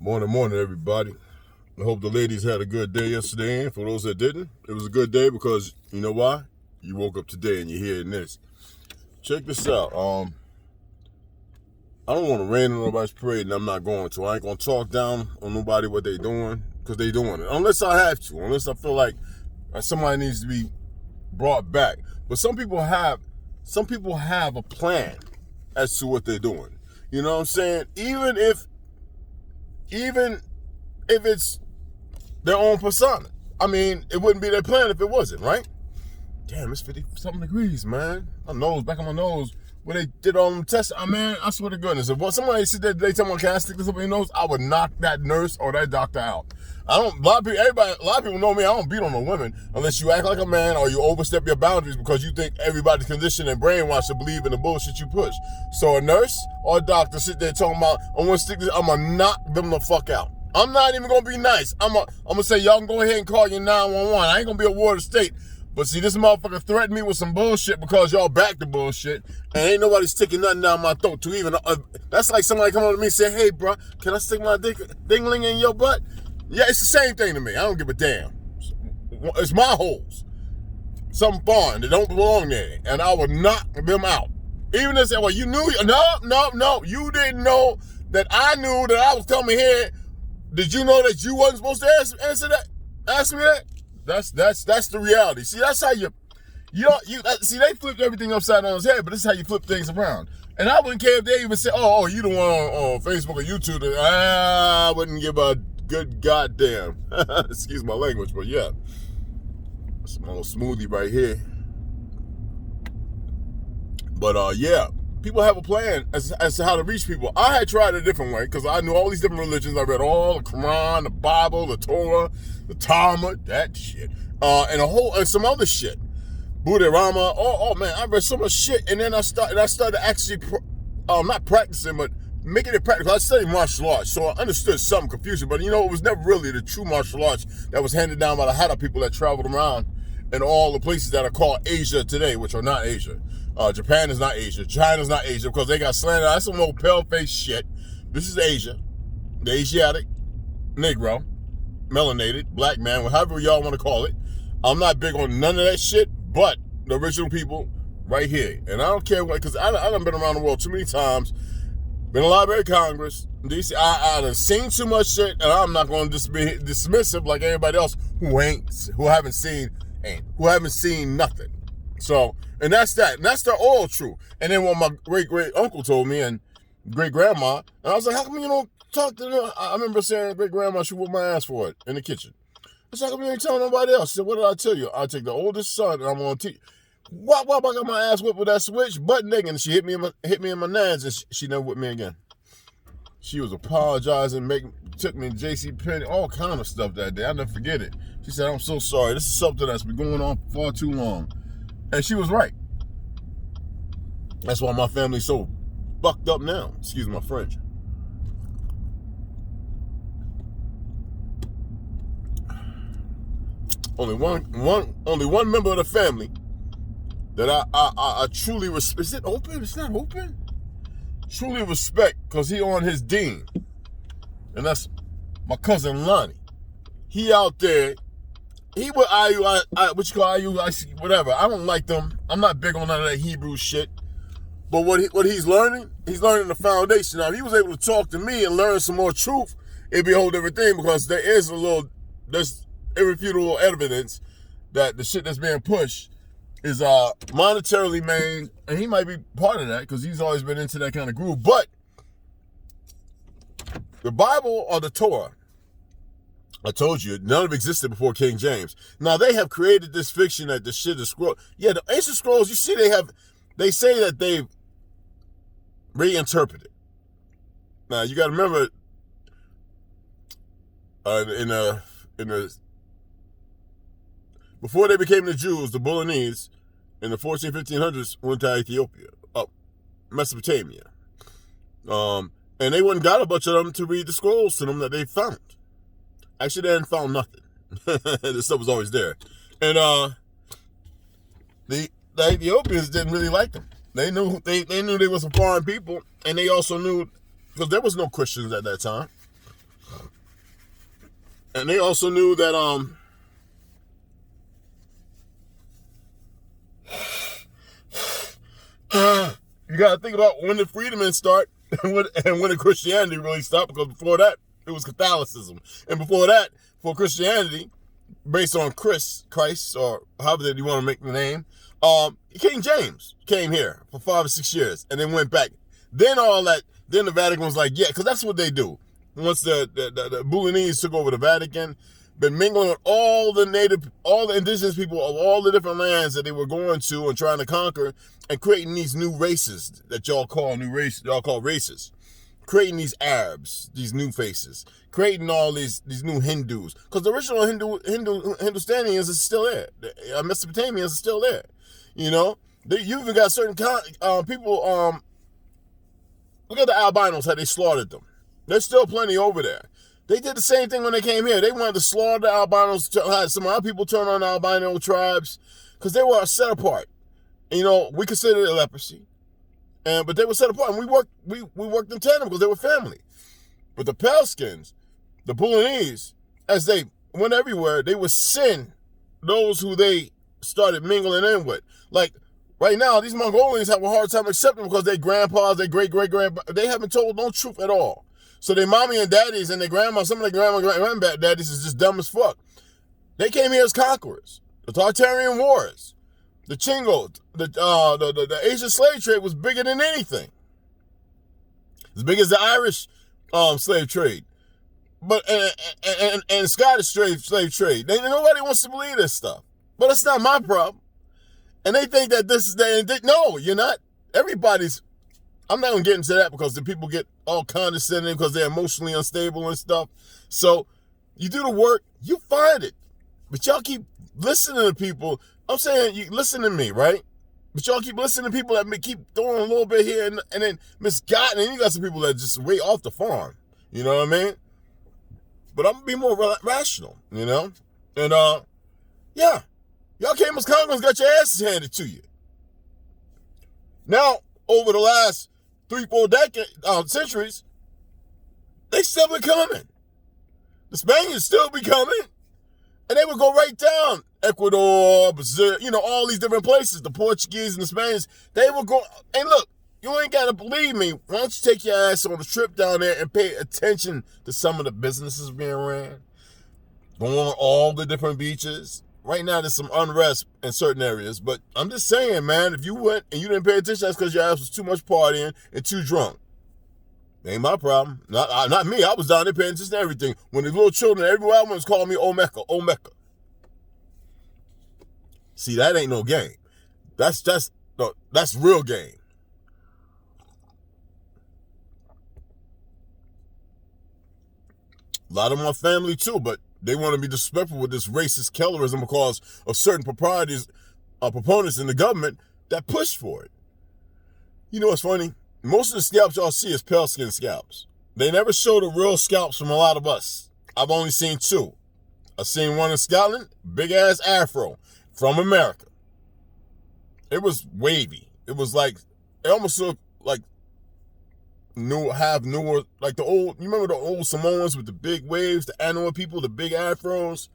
Morning, everybody. I hope the ladies had a good day yesterday. And for those that didn't, it was a good day because you know why? You woke up today and you're hearing this. Check this out. I don't want to rain on nobody's parade, and I'm not going to. I ain't gonna talk down on nobody what they doing because they doing it. Unless I have to. Unless I feel like somebody needs to be brought back. But some people have a plan as to what they're doing. You know what I'm saying? Even if it's their own persona. I mean, it wouldn't be their plan if it wasn't, right? Damn, it's 50-something degrees, man. My nose, back on my nose, where they did all them tests. Man, I swear to goodness, if somebody sit there, they tell me, can I stick this up in your nose? I would knock that nurse or that doctor out. A lot of people know me. I don't beat on no women unless you act like a man or you overstep your boundaries because you think everybody's conditioned and brainwashed to believe in the bullshit you push. So a nurse or a doctor sit there talking about, I'm gonna knock them the fuck out. I'm not even gonna be nice. I'm gonna say, y'all can go ahead and call your 911. I ain't gonna be a ward of state. But see, this motherfucker threatened me with some bullshit because y'all back the bullshit, and ain't nobody sticking nothing down my throat to even. That's like somebody coming up to me and say, "Hey, bro, can I stick my dingling in your butt?" Yeah, it's the same thing to me. I don't give a damn. It's my holes. Some foreign that don't belong there, and I would knock them out. Even if they say, "Well, you knew." No, you didn't know that I knew that I was coming here. Did you know that you wasn't supposed to answer that? Ask me that. That's the reality. See, that's how you see, they flipped everything upside on his head, but this is how you flip things around. And I wouldn't care if they even say, oh, you the one on Facebook or YouTube. I wouldn't give a good goddamn. Excuse my language, but yeah. Some little smoothie right here. But yeah, people have a plan as to how to reach people. I had tried a different way because I knew all these different religions. I read all the Quran, the Bible, the Torah, the Talmud, that shit, and some other shit, Buddha Rama. Oh man, I read so much shit, and then I started actually, not practicing, but making it practical. I studied martial arts, so I understood some confusion, but it was never really the true martial arts that was handed down by the Hada people that traveled around in all the places that are called Asia today, which are not Asia. Japan is not Asia. China's not Asia because they got slanted. That's some old pale-faced shit. This is Asia. The Asiatic, Negro, melanated, black man, however y'all want to call it. I'm not big on none of that shit, but the original people right here. And I don't care what, because I done been around the world too many times. Been in the Library of Congress, DC. I done seen too much shit, and I'm not going to just be dismissive like everybody else who haven't seen nothing. So, and that's that. And that's the oral truth. And then what my great uncle told me and great grandma, and I was like, how come you don't talk to them? I remember saying great grandma, she whooped my ass for it in the kitchen. I said, how come you ain't telling nobody else? She said, what did I tell you? I take the oldest son and I'm gonna teach. Why I got my ass whipped with that switch, butt naked, and she hit me in my nads, and she never whipped me again. She was apologizing, took me to JCPenney, all kind of stuff that day. I'll never forget it. She said, I'm so sorry. This is something that's been going on for far too long. And she was right. That's why my family's so fucked up now. Excuse my French. Only one member of the family that I truly respect. Is it open? It's not open. Truly respect, because he on his dean. And that's my cousin Lonnie. He out there. He with IU, what you call IU, whatever. I don't like them. I'm not big on none of that Hebrew shit. But what he's learning the foundation. Now, if he was able to talk to me and learn some more truth, it'd be a whole different thing, because there's irrefutable evidence that the shit that's being pushed is monetarily made, and he might be part of that because he's always been into that kind of groove. But the Bible or the Torah, I told you, none of it existed before King James. Now, they have created this fiction that the shit is scroll. Yeah, the ancient scrolls, you see, they say that they've reinterpreted. Now, you got to remember, before they became the Jews, the Bolognese, in the 1500s, went to Ethiopia, Mesopotamia. And they went and got a bunch of them to read the scrolls to them that they found. Actually, they hadn't found nothing. The stuff was always there. And the Ethiopians didn't really like them. They knew they were some foreign people, and they also knew, because there was no Christians at that time. And they also knew that you got to think about when did freedmen start and when did Christianity really start, because before that it was Catholicism, and before that, for Christianity, based on Christ, or however you want to make the name, King James came here for 5 or 6 years and then went back. Then the Vatican was like, yeah, because that's what they do. Once the Bolognese took over the Vatican, been mingling with all the indigenous people of all the different lands that they were going to and trying to conquer, and creating these new races that y'all call races. Creating these Arabs, these new faces, creating all these new Hindus, because the original Hindustanians are still there. Mesopotamians are still there. You know, you even got certain people. Look at the albinos, how they slaughtered them. There's still plenty over there. They did the same thing when they came here. They wanted to slaughter the albinos. Had some other people turn on the albino tribes because they were set apart. You know, we considered it leprosy. But they were set apart, and we worked in tandem because they were family. But the pale skins, the Bolognese, as they went everywhere, they would send those who they started mingling in with. Like right now, these Mongolians have a hard time accepting because their grandpas, their great-great-grandpa, they haven't told no truth at all. So their mommy and daddies and their grandma, some of their grandma-daddies is just dumb as fuck. They came here as conquerors. The Tartarian Wars. The Chingo, the Asian slave trade was bigger than anything. As big as the Irish slave trade. But and Scottish slave trade. Nobody wants to believe this stuff. But that's not my problem. And they think that this is no, you're not. I'm not going to get into that because the people get all condescending because they're emotionally unstable and stuff. So you do the work, you find it. But y'all keep listening to people. I'm saying, you listen to me, right? But y'all keep listening to people that keep throwing a little bit here and then misgotten. And you got some people that just way off the farm. You know what I mean? But I'm going to be more rational, you know? And, yeah. Y'all came as conquerors, got your asses handed to you. Now, over the last 3-4 centuries, they still be coming. The Spaniards still be coming. And they would go right down Ecuador, Brazil, all these different places. The Portuguese and the Spaniards, they would go. And look, you ain't got to believe me. Why don't you take your ass on a trip down there and pay attention to some of the businesses being ran? Go on all the different beaches. Right now, there's some unrest in certain areas. But I'm just saying, man, if you went and you didn't pay attention, that's because your ass was too much partying and too drunk. Ain't my problem. Not me. I was down there paying attention to everything. When the little children everywhere was calling me Omeka, Omeka. See, that ain't no game. That's real game. A lot of them are family too, but they want to be disrespectful with this racist colorism because of certain proponents in the government that push for it. You know what's funny? Most of the scalps y'all see is pale skin scalps. They never show the real scalps from a lot of us. I've only seen 2. I've seen one in Scotland, big ass afro from America. It was wavy. It was like, it almost looked like newer, like the old, you remember the old Samoans with the big waves, the Anoa people, the big afros,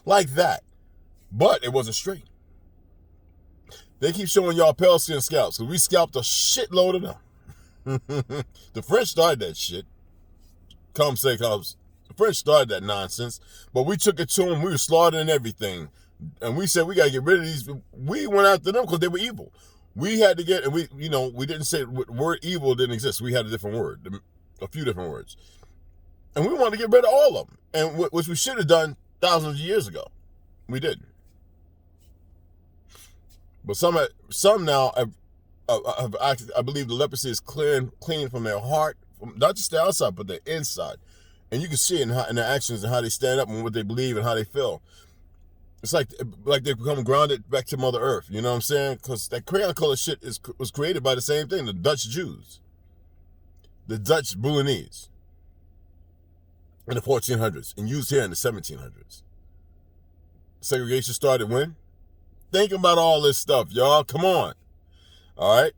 like that. But it wasn't straight. They keep showing y'all pale skin scalps because we scalped a shitload of them. The French started that shit. The French started that nonsense, but we took it to them. We were slaughtering everything, and we said we gotta get rid of these. We went after them because they were evil. We had to get, and we didn't say the word evil didn't exist. We had a different word, a few different words, and we wanted to get rid of all of them, and which we should have done thousands of years ago. We didn't. But some now I believe the leprosy is clean from their heart, not just the outside, but their inside. And you can see it in their actions and how they stand up and what they believe and how they feel. It's like they become grounded back to Mother Earth. You know what I'm saying? Because that crayon color shit was created by the same thing, the Dutch Jews. The Dutch Bolognese. In the 1400s and used here in the 1700s. Segregation started when? Think about all this stuff, y'all. Come on. All right?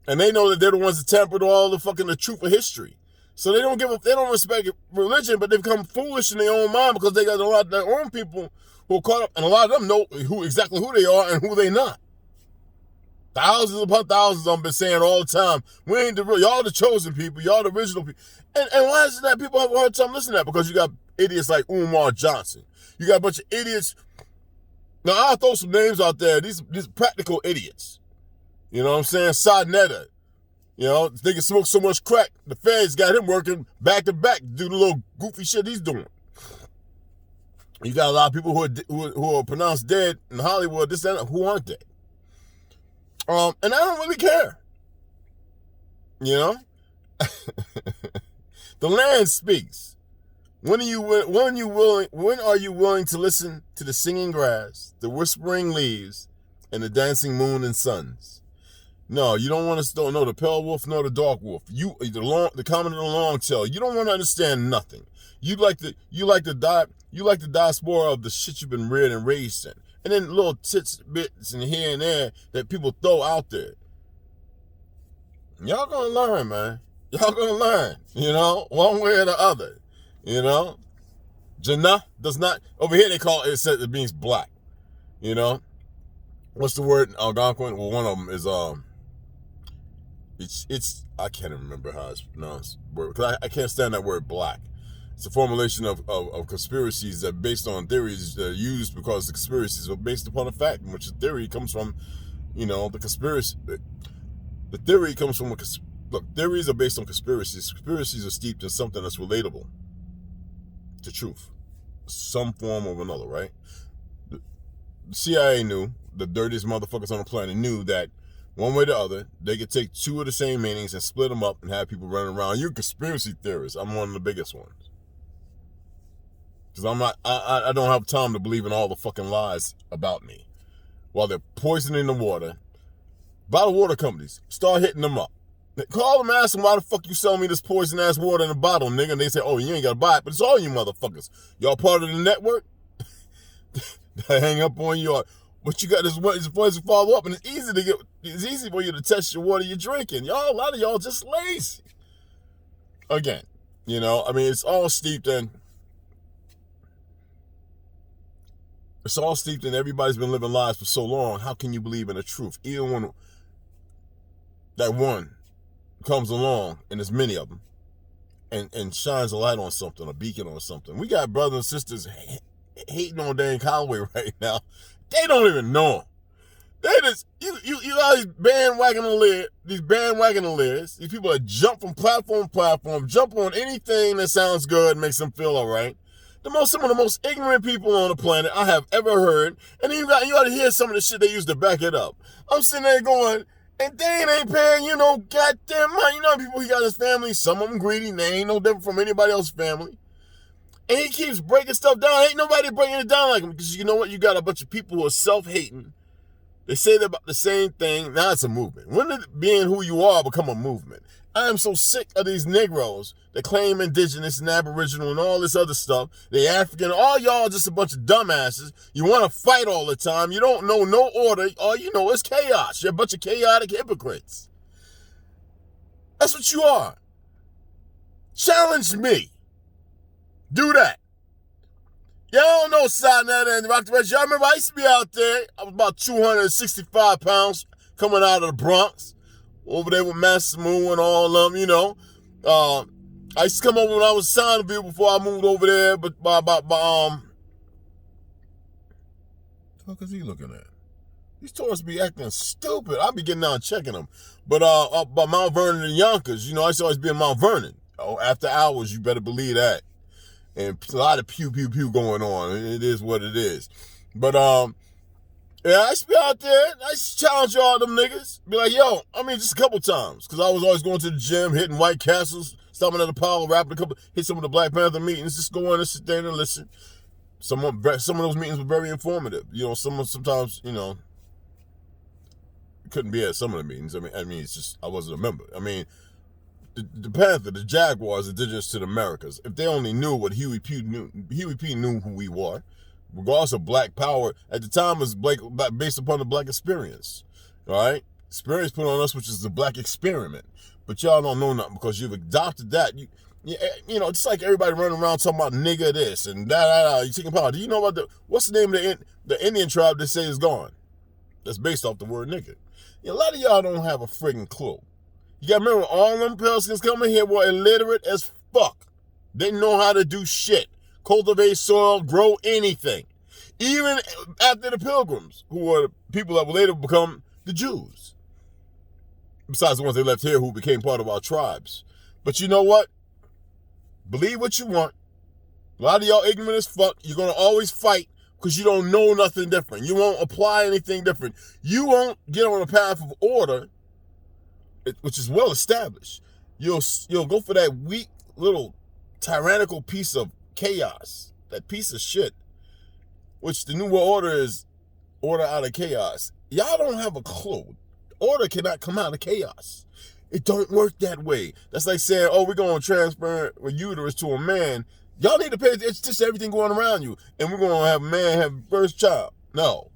And they know that they're the ones that tampered all the truth of history. So they don't respect religion, but they become foolish in their own mind because they got a lot of their own people who are caught up, and a lot of them know exactly who they are and who they not. Thousands upon thousands of them been saying all the time, we ain't the real, y'all the chosen people, y'all the original people. And why is it that people have a hard time listening to that? Because you got idiots like Umar Johnson. You got a bunch of idiots. Now, I'll throw some names out there. These practical idiots. You know what I'm saying? Sadnetta. You know, they can smoke so much crack, the feds got him working back to back to do the little goofy shit he's doing. You got a lot of people who are pronounced dead in Hollywood, this and that, who aren't dead. And I don't really care. You know? The land speaks. When are you willing to listen to the singing grass, the whispering leaves, and the dancing moon and suns? No, you don't want to know the pale wolf nor the dark wolf. The common and the long tail. You don't want to understand nothing. You like the diaspora of the shit you've been reared and raised in. And then little bits and here and there that people throw out there. Y'all gonna learn, man. Y'all gonna learn, you know, one way or the other. You know? Jannah does not, over here they call it, says it means black. You know? What's the word Algonquin? Well, one of them is it's I can't even remember how it's pronounced. Because I can't stand that word black. It's a formulation of conspiracies that based on theories that are used because the conspiracies are based upon a fact, in which the theory comes from, you know, the conspiracy. The theory comes from look, theories are based on conspiracies. Conspiracies are steeped in something that's relatable to truth, some form or another, right? The CIA knew, the dirtiest motherfuckers on the planet knew that one way or the other, they could take two of the same meanings and split them up and have people running around. You're a conspiracy theorist. I'm one of the biggest ones. Because I don't have time to believe in all the fucking lies about me. While they're poisoning the water, bottled water companies, start hitting them up. Call them, ask them, why the fuck you selling me this poison-ass water in a bottle, nigga? And they say, oh, you ain't got to buy it, but it's all you motherfuckers. Y'all part of the network? They hang up on you. But you got this voice to follow up, and it's easy for you to test your water you're drinking. Y'all, a lot of y'all just lazy. Again, you know, I mean, it's all steeped in everybody's been living lives for so long. How can you believe in the truth? Even when that one comes along, and there's many of them, and shines a light on something, a beacon on something. We got brothers and sisters hating on Dan Conway right now. They don't even know him. They just, you got these bandwagon lids, these people that jump from platform to platform, jump on anything that sounds good, makes them feel all right. Some of the most ignorant people on the planet I have ever heard, and then you got to hear some of the shit they use to back it up. I'm sitting there going, and they ain't paying, you know, goddamn money. You know people, he got his family, some of them greedy, they ain't no different from anybody else's family. And he keeps breaking stuff down. Ain't nobody breaking it down like him. Because you know what? You got a bunch of people who are self-hating. They say they're about the same thing. Now it's a movement. When did being who you are become a movement? I am so sick of these Negroes that claim indigenous and aboriginal and all this other stuff. They African. All y'all just a bunch of dumbasses. You want to fight all the time. You don't know no order. All you know is chaos. You're a bunch of chaotic hypocrites. That's what you are. Challenge me. Do that. Y'all don't know Sadnetta and Rock the Rest. Y'all remember I used to be out there. I was about 265 pounds coming out of the Bronx. Over there with Master Moon and all of them, you know. I used to come over when I was Soundview before I moved over there. But what the fuck is he looking at? These tourists be acting stupid. I be getting down and checking them. But up by Mount Vernon and Yonkers, you know, I used to always be in Mount Vernon. Oh, after hours, you better believe that. And a lot of pew, pew, pew going on. It is what it is. But, yeah, I used to be out there. I used to challenge y'all, them niggas. Be like, yo, I mean, just a couple times. Because I was always going to the gym, hitting White Castles, stopping at the Power, rapping hit some of the Black Panther meetings, just go in and sit there and listen. Some of those meetings were very informative. You know, sometimes, you know, couldn't be at some of the meetings. I mean, it's just, I wasn't a member. I mean, the Panther, the Jaguars, indigenous to the Americas, if they only knew what Huey P knew who we were, regardless of black power, at the time was based upon the black experience, all right? Experience put on us, which is the black experiment. But y'all don't know nothing because you've adopted that. Yeah, you know, just like everybody running around talking about nigga this and da. You taking power. Do you know about what's the name of the Indian tribe that say is gone? That's based off the word nigga. You know, a lot of y'all don't have a friggin' clue. You gotta remember, all them Pelicans coming here were illiterate as fuck. Didn't know how to do shit. Cultivate soil, grow anything. Even after the Pilgrims, who were the people that would later become the Jews. Besides the ones they left here who became part of our tribes. But you know what? Believe what you want. A lot of y'all ignorant as fuck. You're going to always fight because you don't know nothing different. You won't apply anything different. You won't get on a path of order, which is well established. You'll go for that weak little tyrannical piece of chaos, that piece of shit, which the New World Order is order out of chaos. Y'all don't have a clue. Order cannot come out of chaos. It don't work that way. That's like saying, oh, we're going to transfer a uterus to a man. Y'all need to pay attention to everything going around you. And we're going to have a man have first child. No.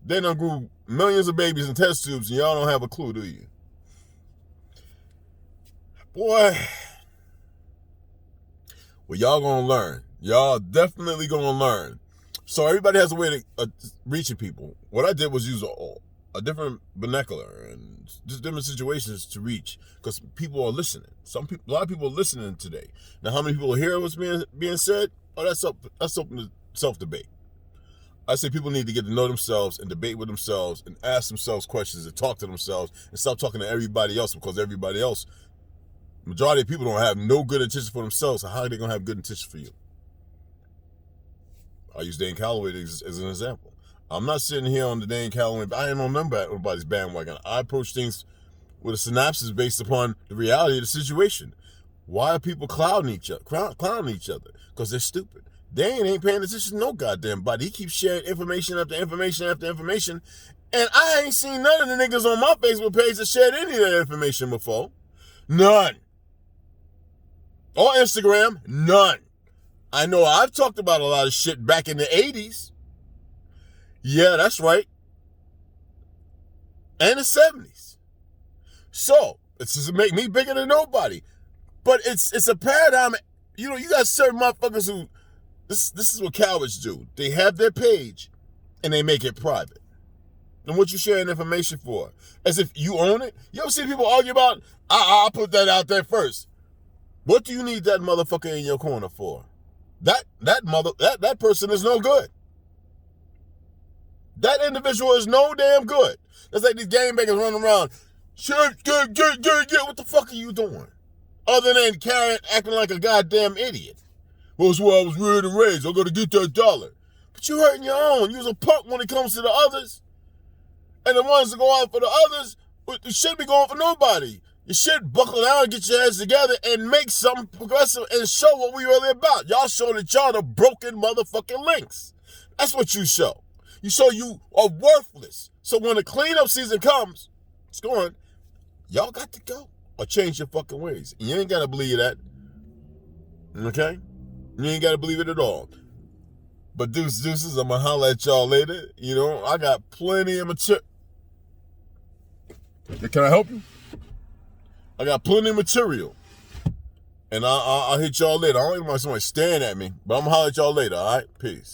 They done grew millions of babies in test tubes and y'all don't have a clue, do you? Boy. Well, y'all going to learn. Y'all definitely going to learn. So everybody has a way to reaching people. What I did was use a different vernacular and just different situations to reach, because people are listening. A lot of people are listening today. Now, how many people hear what's being said? Oh, that's open to self-debate. I say people need to get to know themselves and debate with themselves and ask themselves questions and talk to themselves and stop talking to everybody else, because everybody else, majority of people don't have no good intention for themselves. So how are they gonna have good intention for you? I use Dane Calloway as an example. I'm not sitting here on the Dane Calloway. I ain't on nobody's bandwagon. I approach things with a synopsis based upon the reality of the situation. Why are people clowning each other? Because they're stupid. Dane ain't paying attention to no goddamn body. He keeps sharing information after information after information. And I ain't seen none of the niggas on my Facebook page that shared any of that information before. None. Or Instagram, none. I know I've talked about a lot of shit back in the 80s. Yeah, that's right. And the 70s. So, it doesn't make me bigger than nobody. But it's a paradigm. You know, you got certain motherfuckers who, this is what cowards do. They have their page and they make it private. And what you sharing information for? As if you own it? You ever see people argue about, I'll put that out there first. What do you need that motherfucker in your corner for? That person is no good. That individual is no damn good. That's like these gangbangers running around. Shit, get. What the fuck are you doing? Other than acting like a goddamn idiot. Well, that's why I was ready to raise. I gotta get that dollar. But you hurting your own. You was a punk when it comes to the others. And the ones that go out for the others, it shouldn't be going for nobody. You should buckle down and get your heads together and make something progressive and show what we really about. Y'all show that y'all the broken motherfucking links. That's what you show. You show you are worthless. So when the cleanup season comes, it's going, y'all got to go or change your fucking ways. And you ain't got to believe that. Okay? You ain't got to believe it at all. But deuces, I'm going to holler at y'all later. You know, I got plenty of material. Can I help you? I got plenty of material. And I'll hit y'all later. I don't even want somebody staring at me, but I'm going to holler at y'all later, all right? Peace.